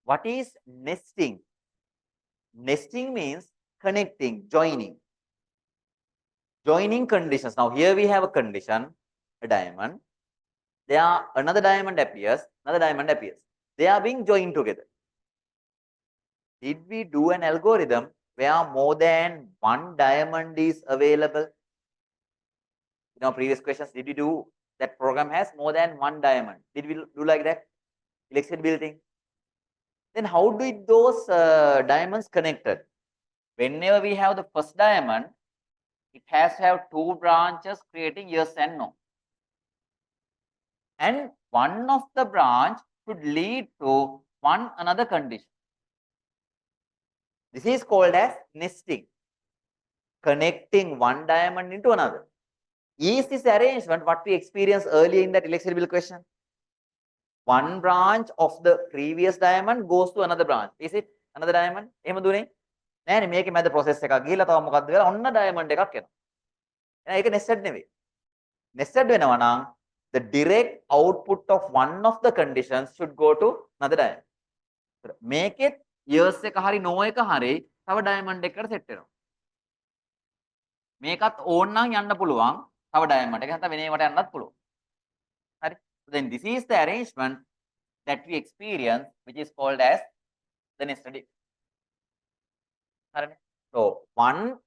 What is nesting? Nesting means connecting, joining. Joining conditions. Now here we have a condition, a diamond. There another diamond appears, another diamond appears. They are being joined together. Did we do an algorithm where more than one diamond is available? Previous questions, did we do that program has more than one diamond? Did we do like that? Election building. Then how did those diamonds connected? Whenever we have the first diamond, it has to have two branches creating yes and no. And one of the branch should lead to one another condition. This is called as nesting, connecting one diamond into another. Is this arrangement what we experienced earlier in that electrical question? One branch of the previous diamond goes to another branch. Is it another diamond? එහෙම දුනේ? නෑනේ මේකේ මැද process එකක් ගිහිල්ලා තව මොකක්ද වෙලා ඔන්න diamond එකක් එනවා. එහෙනම් ඒක nested නෙවෙයි. Nested වෙනවා නම් the direct output of one of the conditions should go to another diamond. මේකෙත් years එක හරි no එක හරි තව diamond එකකට set වෙනවා. මේකත් ඕන නම් යන්න පුළුවන්. තව diamond එක නැත්නම් වෙන ඒකට යන්නත් පුළුවන්. හරි. Then this is the arrangement that we experience, which is called as the nested if. So one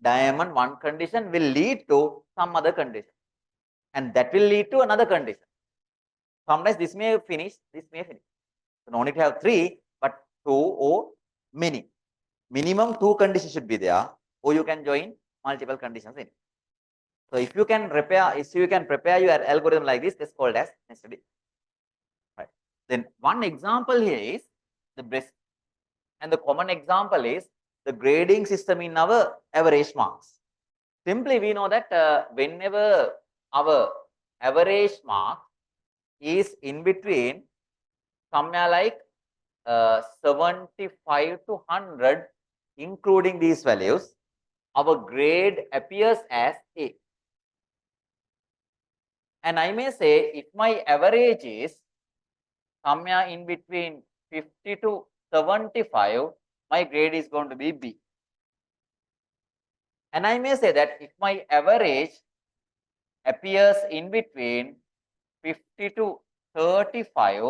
diamond, one condition will lead to some other condition, and that will lead to another condition. Sometimes this may finish, this may finish. So no need to have three, but two or many. Minimum two conditions should be there, or you can join multiple conditions in it. So if you can prepare your algorithm like this, it's called as nested if. Right. Then one example here is the breast, and the common example is the grading system in our average marks. Simply we know that whenever our average mark is in between somewhere like 75 to 100, including these values, our grade appears as A. And I may say if my average is somewhere in between 50 to 75, my grade is going to be B. And I may say that if my average appears in between 50 to 35,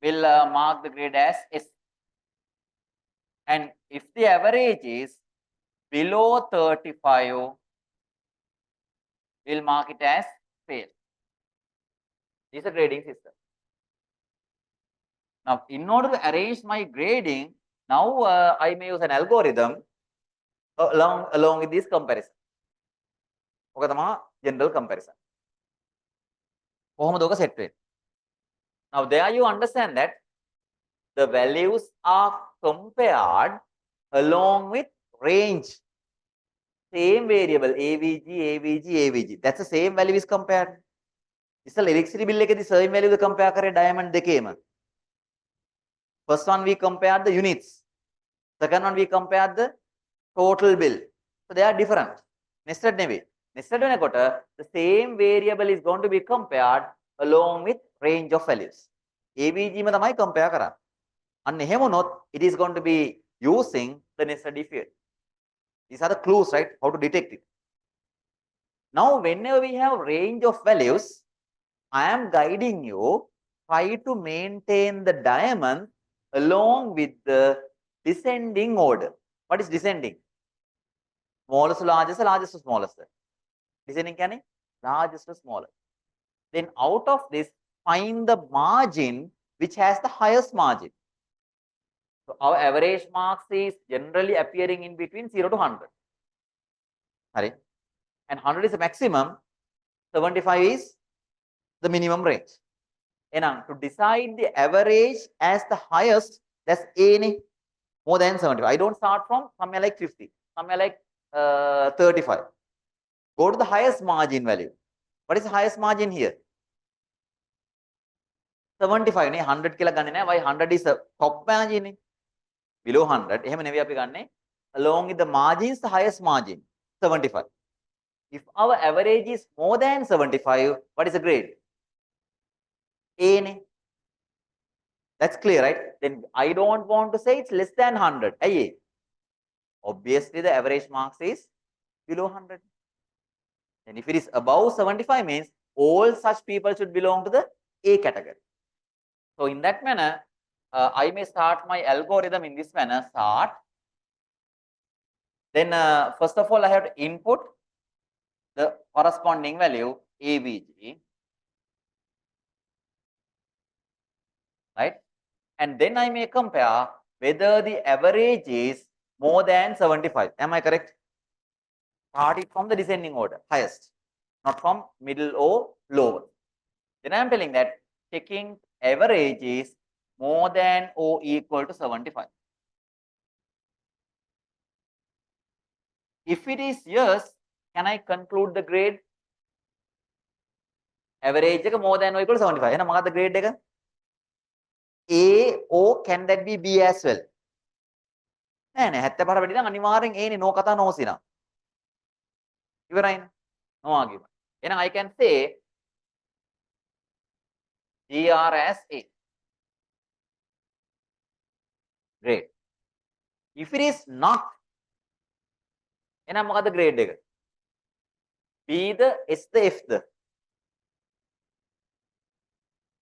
will mark the grade as S. And if the average is below 35, we'll mark it as fail. This is a grading system. Now, in order to arrange my grading, now I may use an algorithm along with this comparison. ඔක තමයි general comparison. කොහොමද ඔක set වෙන්නේ? Now there you understand that the values are compared along with range. Same variable AVG, AVG, AVG. That's the same value is compared. ඉස්සෙල්ලා electricity bill එකේදී same value ද compare කරේ diamond දෙකේම. First one we compared the units. Second one we compared the total bill. So they are different. Nested නෙවෙයි. Nested වෙනකොට the same variable is going to be compared along with range of values. AVG ම තමයි compare කරන්නේ. අන්න එහෙම වුණොත් it is going to be using the nested if field. These are the clues, right? How to detect it. Now whenever we have range of values, I am guiding you, try to maintain the diamond along with the descending order. What is descending? Smallest to largest, largest to smallest. Descending කියන්නේ largest to smallest. Then out of this, find the margin which has the highest margin. So our average marks is generally appearing in between 0 to 100. Right? And 100 is the maximum, 75 is the minimum range. And to decide the average as the highest, that's A, more than 75. I don't start from somewhere like 50, somewhere like 35. Go to the highest margin value. What is the highest margin here? 75 නේ 100 කියලා ගන්නේ නැහැ. Why 100 is the top margin නේ. Below 100 එහෙම නෙවෙයි අපි ගන්නෙ. Along with the margins, the highest margin 75. If our average is more than 75, what is the grade? A නේ. That's clear, right? Then I don't want to say it's less than 100. Aye. Obviously, the average marks is below 100. And if it is above 75 means all such people should belong to the A category. So in that manner, I may start my algorithm in this manner, start. Then first of all, I have to input the corresponding value AVG, right? And then I may compare whether the average is more than 75. Am I correct? Starting from the descending order, highest, not from middle or lower. Then I am telling that checking average is more than or equal to 75. If it is yes, can I conclude the grade? Average එක more than or equal to 75. එහෙනම් මොකක්ද grade එක? A or can that be B as well? නෑ නෑ 75ට වැඩි නම් අනිවාර්යෙන් A නේ no කතා no සිනා. ඉවරයිනේ. No argument. එහෙනම් I can say GR as A. Great. If it is not, එහෙනම් මොකද්ද grade එක? B the S the F the?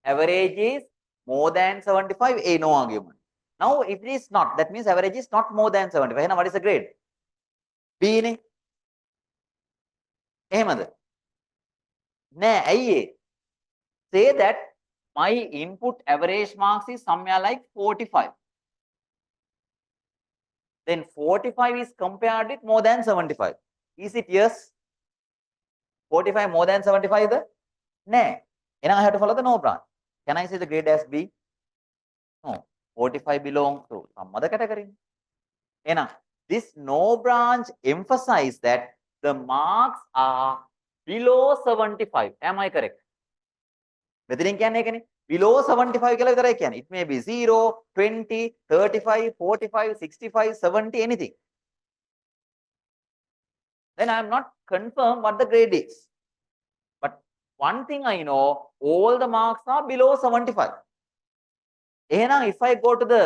Average is more than 75, A no argument. Now if it is not, that means average is not more than 75. එහෙනම් what is the grade? B නේ. එහෙමද? නෑ ඇයි ඒ? Say that my input average marks is somewhere like 45. Then 45 is compared with more than 75. Is it yes? 45 more than 75 ද? නෑ. එහෙනම් I have to follow the no branch. Can I say the grade as B? No. 45 belongs to some other category. එහෙනම් this no branch emphasize that the marks are below 75. Am I correct? මෙතනින් කියන්නේ ඒකනේ. Below 75 කියලා විතරයි කියන්නේ. It may be 0, 20, 35, 45, 65, 70, anything. Then I am not confirmed what the grade is. But one thing I know, all the marks are below 75. එහෙනම් if I go to the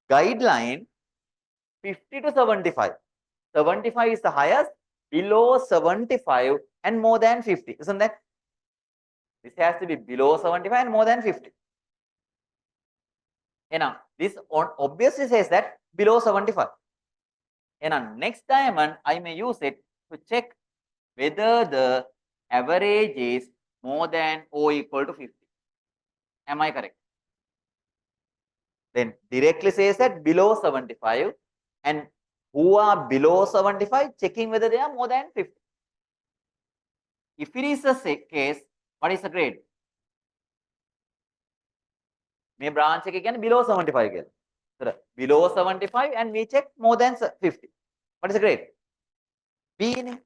guideline 50 to 75. 75 is the highest, below 75 and more than 50. Isn't that? This has to be below 75 and more than 50. Now, this obviously says that below 75. And next diamond, I may use it to check whether the average is more than or equal to 50. Am I correct? Then directly says that below 75 and who are below 75, checking whether they are more than 50. If it is the case, what is the grade? මේ branch එක කියන්නේ below 75 කියලා. So below 75 and we check more than 50. What is the grade? B නේ.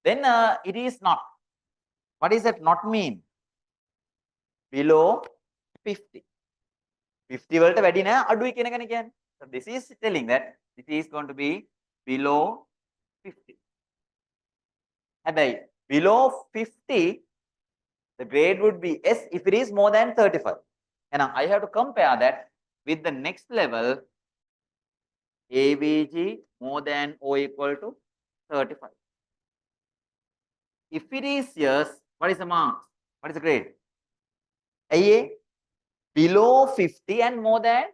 Then it is not. What does that not mean? Below 50. 50 වලට වැඩි නෑ අඩුයි කියන එකනේ කියන්නේ. So this is telling that this is going to be below 50. හැබැයි below 50 the grade would be S if it is more than 35. And I have to compare that with the next level AVG more than or equal to 35. If it is yes, what is the marks? What is the grade? AA below 50 and more than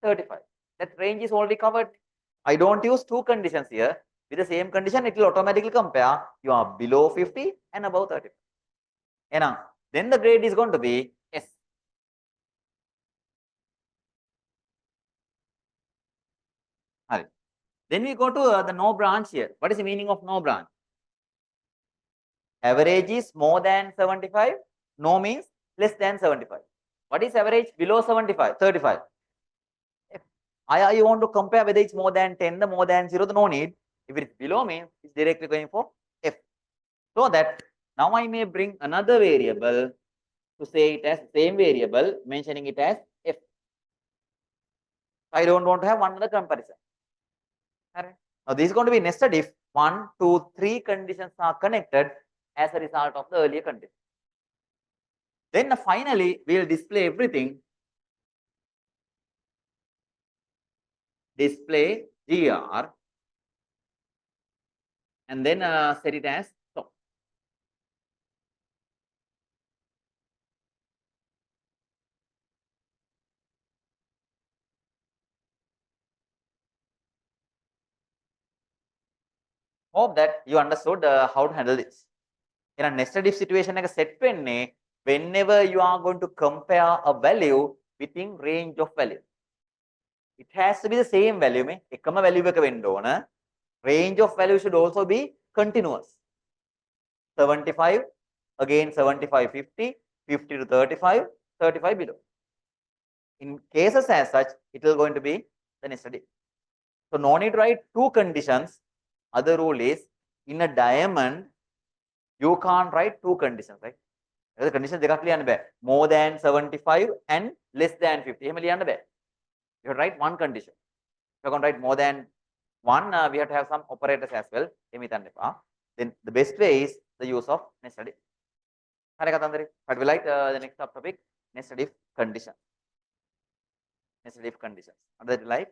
35. That range is already covered. I don't use two conditions here. With the same condition, it will automatically compare. You are below 50 and above 35. And then the grade is going to be S. Right. Then we go to the no branch here. What is the meaning of no branch? Average is more than 75. No means less than 75. What is average below 75? 35. I want to compare whether it's more than 10, the more than 0, the no need. If it's below means it's directly going for F. So that now I may bring another variable to say it as same variable, mentioning it as F. I don't want to have one other comparison. Alright. Now this is going to be nested if 1, 2, 3 conditions are connected. as a result of the earlier condition. Then finally, we will display everything. Display GR and then set it as stop. Hope that you understood how to handle this. In a nested if situation, like a set whenever you are going to compare a value within range of value, it has to be the same value. එකම value එක වෙන්න ඕන. Range of value should also be continuous. 75, again 75, 50, 50 to 35, 35 below. In cases as such, it will going to be the nested if. So no need to write two conditions. Other rule is in a diamond, you can't write two conditions, right? The condition දෙකක් ලියන්න බෑ. More than 75 and less than 50. එහෙම ලියන්න බෑ. You have to write one condition. If you're going to write more than one, we have to have some operators as well. Then the best way is the use of nested if. But we like the next subtopic, nested if condition. Nested if conditions. What that like?